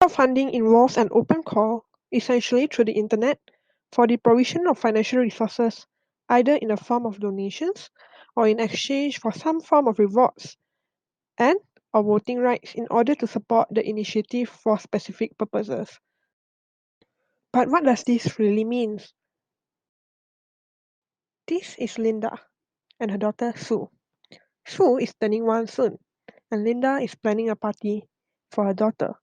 Crowdfunding involves an open call, essentially through the internet, for the provision of financial resources, either in the form of donations or in exchange for some form of rewards and or voting rights in order to support the initiative for specific purposes. But what does this really mean? This is Linda and her daughter Sue. Sue is turning 1 soon, and Linda is planning a party for her daughter.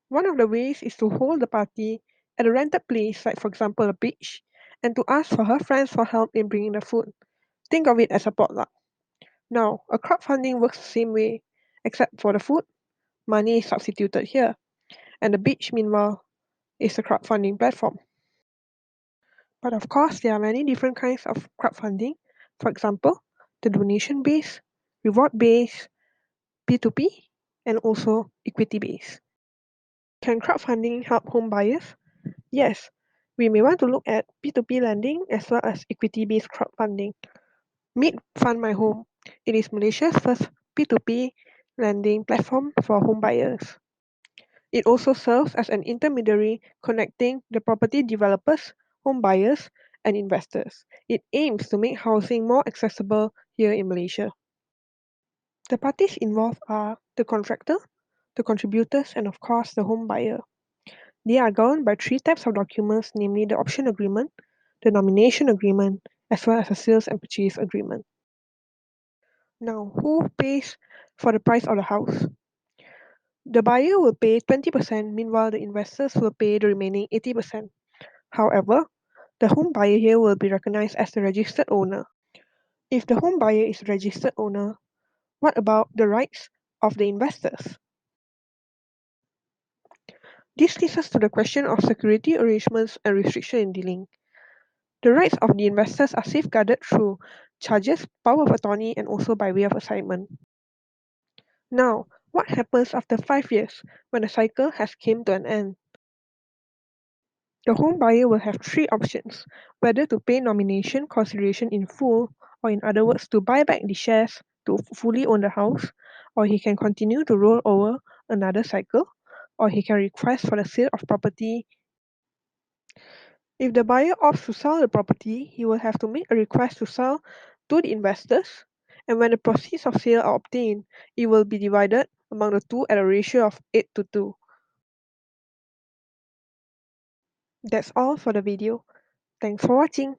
One of the ways is to hold the party at a rented place, like for example a beach, and to ask for her friends for help in bringing the food. Think of it as a potluck. Now, a crowdfunding works the same way, except for the food, money is substituted here, and the beach, meanwhile, is a crowdfunding platform. But of course, there are many different kinds of crowdfunding. For example, the donation-based, reward-based, P2P, and also equity-based. Can crowdfunding help home buyers? Yes, we may want to look at P2P lending as well as equity-based crowdfunding. Meet Fund My Home. It is Malaysia's first P2P lending platform for home buyers. It also serves as an intermediary connecting the property developers, home buyers, and investors. It aims to make housing more accessible here in Malaysia. The parties involved are the contractor, the contributors, and of course the home buyer. They are governed by 3 types of documents, namely the option agreement, the nomination agreement, as well as a sales and purchase agreement. Now, who pays for the price of the house? The buyer will pay 20%, meanwhile the investors will pay the remaining 80%. However, the home buyer here will be recognized as the registered owner. If the home buyer is a registered owner, what about the rights of the investors? This leads us to the question of security arrangements and restriction in dealing. The rights of the investors are safeguarded through charges, power of attorney, and also by way of assignment. Now, what happens after 5 years when the cycle has come to an end? The home buyer will have 3 options: whether to pay nomination consideration in full, or in other words, to buy back the shares to fully own the house, or he can continue to roll over another cycle, or he can request for the sale of property. If the buyer opts to sell the property, he will have to make a request to sell to the investors, and when the proceeds of sale are obtained, it will be divided among the two at a ratio of 8:2. That's all for the video. Thanks for watching.